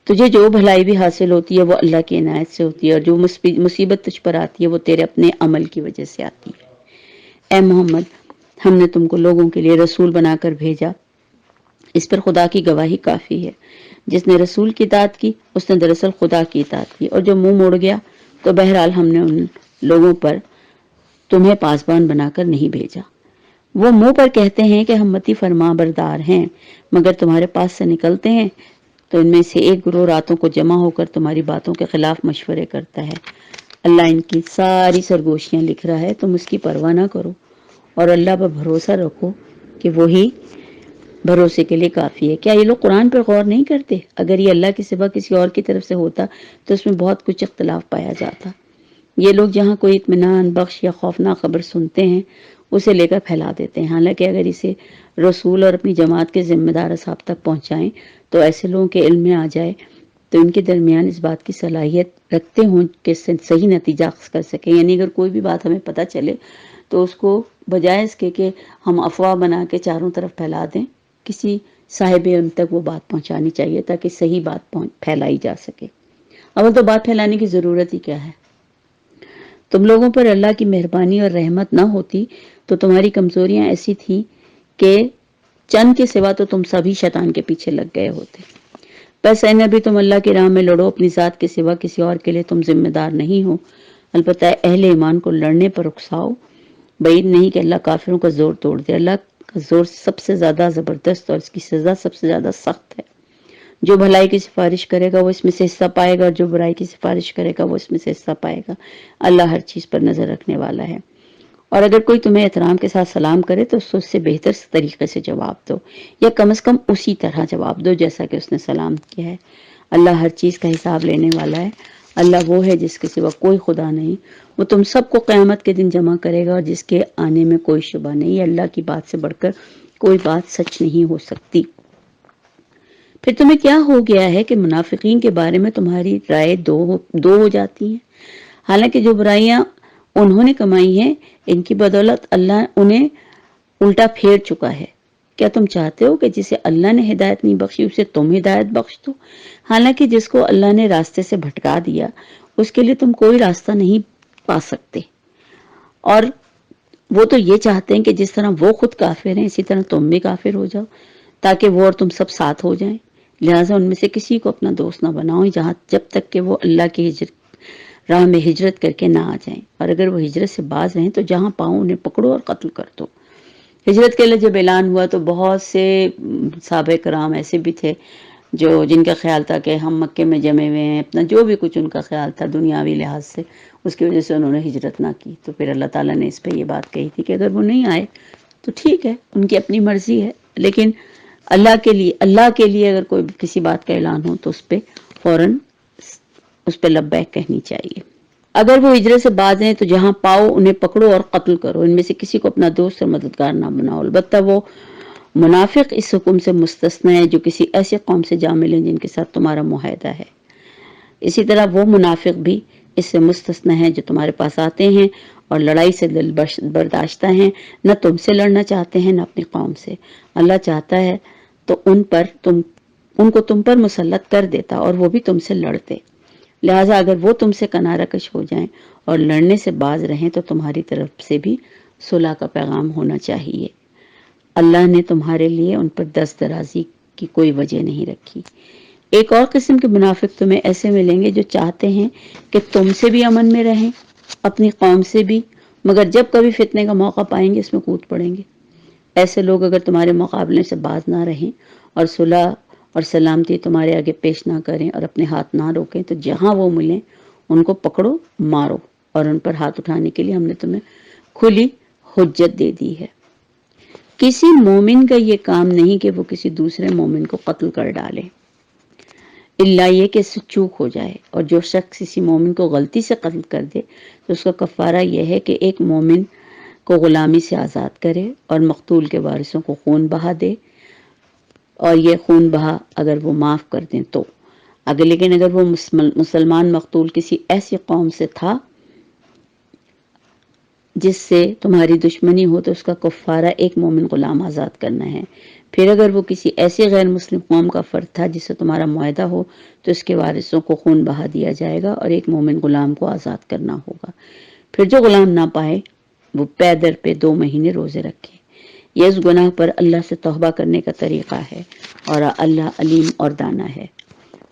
تجھے جو بھلائی بھی حاصل ہوتی ہے وہ اللہ کی عنایت سے ہوتی ہے، اور جو مصیبت تجھ پر آتی ہے وہ تیرے اپنے عمل کی وجہ سے آتی ہے۔ اے محمد، ہم نے تم کو لوگوں کے لیے رسول بنا کر بھیجا، اس پر خدا کی گواہی کافی ہے۔ جس نے رسول کی اطاعت کی اس نے دراصل خدا کی اطاعت کی، اور جو منہ موڑ گیا تو بہرحال ہم نے ان لوگوں پر تمہیں پاسبان بنا کر نہیں بھیجا۔ وہ منہ پر کہتے ہیں کہ ہم متی فرما بردار ہیں، مگر تمہارے پاس سے نکلتے ہیں تو ان میں سے ایک گروہ راتوں کو جمع ہو کر تمہاری باتوں کے خلاف مشورے کرتا ہے۔ اللہ ان کی ساری سرگوشیاں لکھ رہا ہے، تم اس کی پرواہ نہ کرو اور اللہ پر بھروسہ رکھو کہ وہی بھروسے کے لیے کافی ہے۔ کیا یہ لوگ قرآن پر غور نہیں کرتے؟ اگر یہ اللہ کے سوا کسی اور کی طرف سے ہوتا تو اس میں بہت کچھ اختلاف پایا جاتا۔ یہ لوگ جہاں کوئی اطمینان بخش یا خوفناک خبر سنتے ہیں اسے لے کر پھیلا دیتے ہیں، حالانکہ اگر اسے رسول اور اپنی جماعت کے ذمہ دار اصحاب تک پہنچائیں تو ایسے لوگوں کے علم میں آ جائے تو ان کے درمیان اس بات کی صلاحیت رکھتے ہوں کہ صحیح نتیجہ اخذ کر سکیں. یعنی اگر کوئی بھی بات ہمیں پتہ چلے تو اس کو بجائے اس کے کہ ہم افواہ بنا کے چاروں طرف پھیلا دیں، کسی صاحب علم تک وہ بات پہنچانی چاہیے تاکہ صحیح بات پھیلائی جا سکے. اول تو بات پھیلانے کی ضرورت ہی کیا ہے؟ تم لوگوں پر اللہ کی مہربانی اور رحمت نہ ہوتی تو تمہاری کمزوریاں ایسی تھیں کہ چند کے سوا تو تم سبھی شیطان کے پیچھے لگ گئے ہوتے. بس اے نبی تم اللہ کی راہ میں لڑو، اپنی ذات کے سوا کسی اور کے لیے تم ذمہ دار نہیں ہو. البتہ اہل ایمان کو لڑنے پر اکساؤ. بعید نہیں کہ اللہ کافروں کا زور توڑ دے. اللہ کا زور سب سے زیادہ زبردست اور اس کی سزا سب سے زیادہ سخت ہے. جو بھلائی کی سفارش کرے گا وہ اس میں سے حصہ پائے گا، اور جو برائی کی سفارش کرے گا وہ اس میں سے حصہ پائے گا. اللہ ہر چیز پر نظر رکھنے والا ہے. اور اگر کوئی تمہیں احترام کے ساتھ سلام کرے تو اس سے بہتر طریقے سے جواب دو، یا کم از کم اسی طرح جواب دو جیسا کہ اس نے سلام کیا ہے. اللہ ہر چیز کا حساب لینے والا ہے. اللہ وہ ہے جس کے سوا کوئی خدا نہیں. وہ تم سب کو قیامت کے دن جمع کرے گا، اور جس کے آنے میں کوئی شبہ نہیں. اللہ کی بات سے بڑھ کر کوئی بات سچ نہیں ہو سکتی. پھر تمہیں کیا ہو گیا ہے کہ منافقین کے بارے میں تمہاری رائے دو ہو جاتی ہیں؟ حالانکہ جو برائیاں انہوں نے کمائی ہیں ان کی بدولت اللہ انہیں الٹا پھیر چکا ہے. کیا تم چاہتے ہو کہ جسے اللہ نے ہدایت نہیں بخشی اسے تم ہدایت بخش دو؟ حالانکہ جس کو اللہ نے راستے سے بھٹکا دیا اس کے لیے تم کوئی راستہ نہیں پا سکتے. اور وہ تو یہ چاہتے ہیں کہ جس طرح وہ خود کافر ہیں اسی طرح تم بھی کافر ہو جاؤ تاکہ وہ اور تم سب ساتھ ہو جائیں. لہٰذا ان میں سے کسی کو اپنا دوست نہ بناؤ جب تک کہ وہ اللہ کی راہ میں ہجرت کر کے نہ آ جائیں. اور اگر وہ ہجرت سے باز رہیں تو جہاں پاؤں انہیں پکڑو اور قتل کر دو. ہجرت کے لیے جب اعلان ہوا تو بہت سے صحابہ کرام ایسے بھی تھے جن کا خیال تھا کہ ہم مکے میں جمے ہوئے ہیں، اپنا جو بھی کچھ ان کا خیال تھا دنیاوی لحاظ سے، اس کی وجہ سے انہوں نے ہجرت نہ کی. تو پھر اللہ تعالیٰ نے اس پہ یہ بات کہی تھی کہ اگر وہ نہیں آئے تو ٹھیک ہے، ان کی اپنی مرضی ہے، لیکن اللہ کے لیے اگر کوئی کسی بات کا اعلان ہو تو اس پہ فوراً اس پہ لبیک کہنی چاہیے. اگر وہ ہجرت سے باز ہیں تو جہاں پاؤ انہیں پکڑو اور قتل کرو. ان میں سے کسی کو اپنا دوست اور مددگار نہ بناؤ. البتہ وہ منافق اس حکم سے مستثنی ہے جو کسی ایسی قوم سے جا ملیں جن کے ساتھ تمہارا معاہدہ ہے. اسی طرح وہ منافق بھی اس سے مستثنی ہے جو تمہارے پاس آتے ہیں اور لڑائی سے دل برداشتہ ہیں، نہ تم سے لڑنا چاہتے ہیں نہ اپنی قوم سے. اللہ چاہتا ہے تو ان کو تم پر مسلط کر دیتا اور وہ بھی تم سے لڑتے. لہٰذا اگر وہ تم سے کنارہ کش ہو جائیں اور لڑنے سے باز رہیں تو تمہاری طرف سے بھی صلح کا پیغام ہونا چاہیے. اللہ نے تمہارے لیے ان پر دست درازی کی کوئی وجہ نہیں رکھی. ایک اور قسم کے منافق تمہیں ایسے ملیں گے جو چاہتے ہیں کہ تم سے بھی امن میں رہیں، اپنی قوم سے بھی، مگر جب کبھی فتنے کا موقع پائیں گے اس میں کود پڑیں گے. ایسے لوگ اگر تمہارے مقابلے سے باز نہ رہیں اور صلح اور سلامتی تمہارے آگے پیش نہ کریں اور اپنے ہاتھ نہ روکیں تو جہاں وہ ملیں ان کو پکڑو، مارو، اور ان پر ہاتھ اٹھانے کے لیے ہم نے تمہیں کھلی حجت دے دی ہے. کسی مومن کا یہ کام نہیں کہ وہ کسی دوسرے مومن کو قتل کر ڈالے اللہ یہ کہ اس سے چوک ہو جائے. اور جو شخص کسی مومن کو غلطی سے قتل کر دے تو اس کا کفارہ یہ ہے کہ ایک مومن کو غلامی سے آزاد کرے اور مقتول کے وارثوں کو خون بہا دے، اور یہ خون بہا اگر وہ معاف کر دیں تو. لیکن اگر وہ مسلمان مقتول کسی ایسی قوم سے تھا جس سے تمہاری دشمنی ہو تو اس کا کفارہ ایک مومن غلام آزاد کرنا ہے. پھر اگر وہ کسی ایسی غیر مسلم قوم کا فرد تھا جس سے تمہارا معاہدہ ہو تو اس کے وارثوں کو خون بہا دیا جائے گا اور ایک مومن غلام کو آزاد کرنا ہوگا. پھر جو غلام نہ پائے وہ پے در پہ 2 مہینے روزے رکھے. یہ اس گناہ پر اللہ سے توبہ کرنے کا طریقہ ہے اور اللہ علیم اور دانا ہے.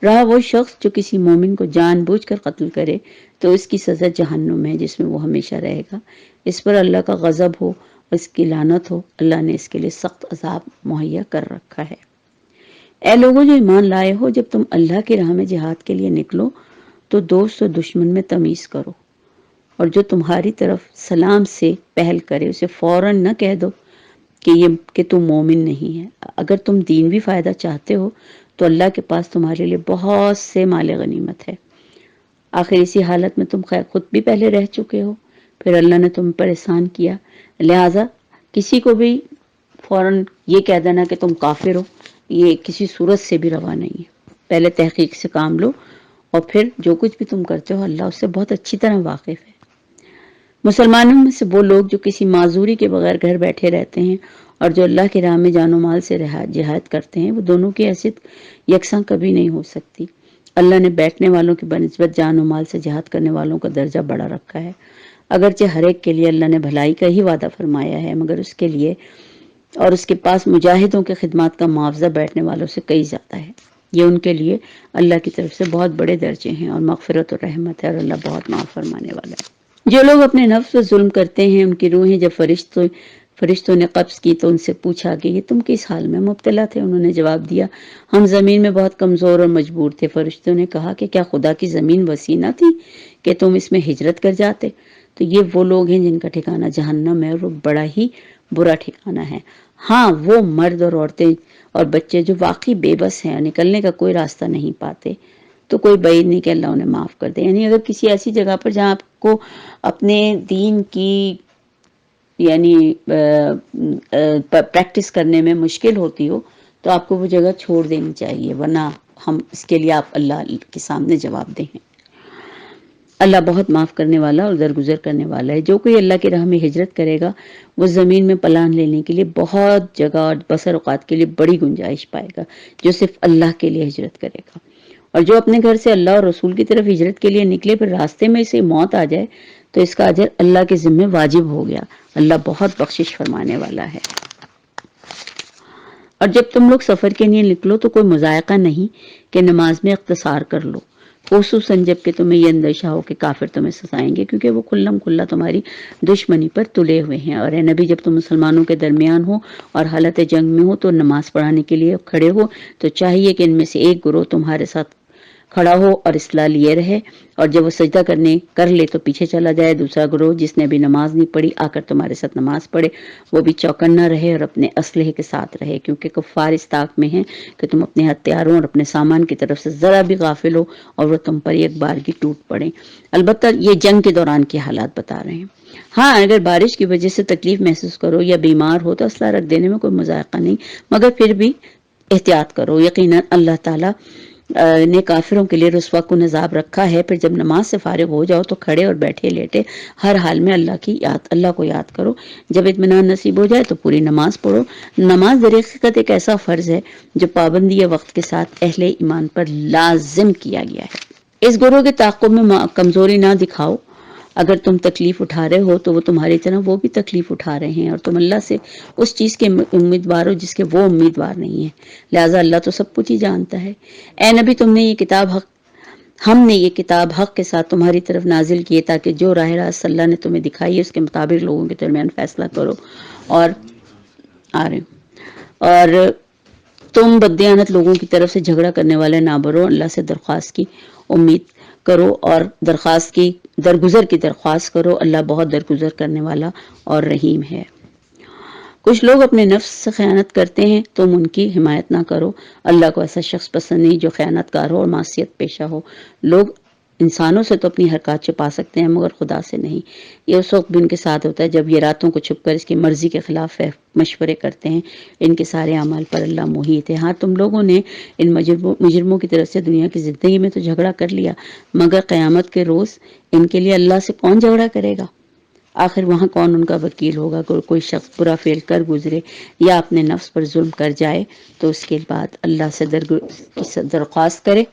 رہا وہ شخص جو کسی مومن کو جان بوجھ کر قتل کرے تو اس کی سزا جہنم ہے جس میں وہ ہمیشہ رہے گا. اس پر اللہ کا غضب ہو، اس کی لعنت ہو. اللہ نے اس کے لیے سخت عذاب مہیا کر رکھا ہے. اے لوگوں جو ایمان لائے ہو، جب تم اللہ کی راہ میں جہاد کے لیے نکلو تو دوست و دشمن میں تمیز کرو، اور جو تمہاری طرف سلام سے پہل کرے اسے فوراً نہ کہہ دو کہ تم مومن نہیں ہے. اگر تم دینوی فائدہ چاہتے ہو تو اللہ کے پاس تمہارے لیے بہت سے مال غنیمت ہے. آخر اسی حالت میں تم خود بھی پہلے رہ چکے ہو، پھر اللہ نے تم پر احسان کیا. لہٰذا کسی کو بھی فوراً یہ کہہ دینا کہ تم کافر ہو، یہ کسی صورت سے بھی روا نہیں ہے. پہلے تحقیق سے کام لو اور پھر جو کچھ بھی تم کرتے ہو اللہ اس سے بہت اچھی طرح واقف ہے۔ مسلمانوں میں سے وہ لوگ جو کسی معذوری کے بغیر گھر بیٹھے رہتے ہیں اور جو اللہ کی راہ میں جان و مال سے جہاد کرتے ہیں، وہ دونوں کی حیثیت یکساں کبھی نہیں ہو سکتی۔ اللہ نے بیٹھنے والوں کی بنسبت جان و مال سے جہاد کرنے والوں کا درجہ بڑا رکھا ہے، اگرچہ ہر ایک کے لیے اللہ نے بھلائی کا ہی وعدہ فرمایا ہے، مگر اس کے لیے اور اس کے پاس مجاہدوں کے خدمات کا معاوضہ بیٹھنے والوں سے کئی زیادہ ہے۔ یہ ان کے لیے اللہ کی طرف سے بہت بڑے درجے ہیں اور مغفرت اور رحمت ہے، اور اللہ بہت معاف فرمانے والا ہے۔ جو لوگ اپنے نفس پر ظلم کرتے ہیں، ان کی روحیں جب فرشتوں نے قبض کی تو ان سے پوچھا کہ یہ تم کس حال میں مبتلا تھے؟ انہوں نے جواب دیا، ہم زمین میں بہت کمزور اور مجبور تھے۔ فرشتوں نے کہا کہ کیا خدا کی زمین وسیع نہ تھی کہ تم اس میں ہجرت کر جاتے؟ تو یہ وہ لوگ ہیں جن کا ٹھکانہ جہنم ہے، اور وہ بڑا ہی برا ٹھکانہ ہے۔ ہاں، وہ مرد اور عورتیں اور بچے جو واقعی بے بس ہیں اور نکلنے کا کوئی راستہ نہیں پاتے، تو کوئی بعید نہیں کہ اللہ انہیں معاف کر دے۔ یعنی اگر کسی ایسی جگہ پر جہاں آپ کو اپنے دین کی یعنی پریکٹس کرنے میں مشکل ہوتی ہو تو آپ کو وہ جگہ چھوڑ دینی چاہیے، ورنہ ہم اس کے لیے آپ اللہ کے سامنے جواب دیں ہیں۔ اللہ بہت معاف کرنے والا اور درگزر کرنے والا ہے۔ جو کوئی اللہ کی راہ میں ہجرت کرے گا وہ زمین میں پلان لینے کے لیے بہت جگہ اور بسر اوقات کے لیے بڑی گنجائش پائے گا، جو صرف اللہ کے لیے ہجرت کرے گا۔ اور جو اپنے گھر سے اللہ اور رسول کی طرف ہجرت کے لیے نکلے پھر راستے میں اسے موت آ جائے تو اس کا اجر اللہ کے ذمہ واجب ہو گیا۔ اللہ بہت بخشش فرمانے والا ہے۔ اور جب تم لوگ سفر کے لیے نکلو تو کوئی مضائقہ نہیں کہ نماز میں اختصار کر لو، خصوصاً جب کہ تمہیں یہ اندیشہ ہو کہ کافر تمہیں ستائیں گے، کیونکہ وہ کھلم کھلا تمہاری دشمنی پر تلے ہوئے ہیں۔ اور اے نبی، جب تم مسلمانوں کے درمیان ہو اور حالت جنگ میں ہو تو نماز پڑھانے کے لیے کھڑے ہو تو چاہیے کہ ان میں سے ایک گروہ تمہارے ساتھ کھڑا ہو اور اصلاح لیے رہے، اور جب وہ سجدہ کر لے تو پیچھے چلا جائے۔ دوسرا گروہ جس نے بھی نماز نہیں پڑھی آ کر تمہارے ساتھ نماز پڑھے، وہ بھی چوکنا رہے اور اپنے اسلحے کے ساتھ رہے، کیونکہ کفار اس طاق میں ہیں کہ تم اپنے ہتھیاروں اور اپنے سامان کی طرف سے ذرا بھی غافل ہو اور وہ تم پر ایک بار کی ٹوٹ پڑیں۔ البتہ یہ جنگ کے دوران کے حالات بتا رہے ہیں۔ ہاں، اگر بارش کی وجہ سے تکلیف محسوس کرو یا بیمار ہو تو اسلحہ رکھ دینے میں کوئی مذائقہ نہیں، مگر پھر بھی احتیاط کرو۔ یقیناً اللہ تعالیٰ نے کافروں کے لیے رسوا کن عذاب رکھا ہے۔ پھر جب نماز سے فارغ ہو جاؤ تو کھڑے اور بیٹھے لیٹے ہر حال میں اللہ کو یاد کرو۔ جب اطمینان نصیب ہو جائے تو پوری نماز پڑھو۔ نماز در حقیقت ایک ایسا فرض ہے جو پابندی وقت کے ساتھ اہل ایمان پر لازم کیا گیا ہے۔ اس گروہ کے تعاقب میں کمزوری نہ دکھاؤ۔ اگر تم تکلیف اٹھا رہے ہو تو وہ تمہاری طرح وہ بھی تکلیف اٹھا رہے ہیں، اور تم اللہ سے اس چیز کے امیدوار ہو جس کے وہ امیدوار نہیں ہیں، لہٰذا اللہ تو سب کچھ ہی جانتا ہے۔ اے نبی، ہم نے یہ کتاب حق کے ساتھ تمہاری طرف نازل کی ہے تاکہ جو راہ راست اللہ نے تمہیں دکھائی ہے اس کے مطابق لوگوں کے درمیان فیصلہ کرو، اور تم بددیانت لوگوں کی طرف سے جھگڑا کرنے والے نہ بنو۔ اللہ سے درخواست کی امید کرو اور درگزر کی درخواست کرو، اللہ بہت درگزر کرنے والا اور رحیم ہے۔ کچھ لوگ اپنے نفس سے خیانت کرتے ہیں، تم ان کی حمایت نہ کرو۔ اللہ کو ایسا شخص پسند نہیں جو خیانت کار ہو اور معصیت پیشہ ہو۔ لوگ انسانوں سے تو اپنی حرکات چھپا سکتے ہیں مگر خدا سے نہیں۔ یہ اس وقت بھی ان کے ساتھ ہوتا ہے جب یہ راتوں کو چھپ کر اس کی مرضی کے خلاف مشورے کرتے ہیں۔ ان کے سارے اعمال پر اللہ محیط ہے۔ ہاں، تم لوگوں نے ان مجرموں کی طرف سے دنیا کی زندگی میں تو جھگڑا کر لیا، مگر قیامت کے روز ان کے لیے اللہ سے کون جھگڑا کرے گا؟ آخر وہاں کون ان کا وکیل ہوگا؟ کوئی شخص برا فعل کر گزرے یا اپنے نفس پر ظلم کر جائے تو اس کے بعد اللہ سے درخواست کرے،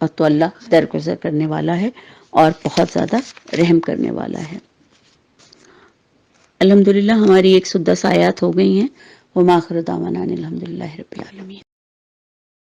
اور تو اللہ درگزر کرنے والا ہے اور بہت زیادہ رحم کرنے والا ہے۔ الحمدللہ ہماری 110 آیات ہو گئی ہیں۔ وما آخر دعوانا الحمدللہ رب العالمین۔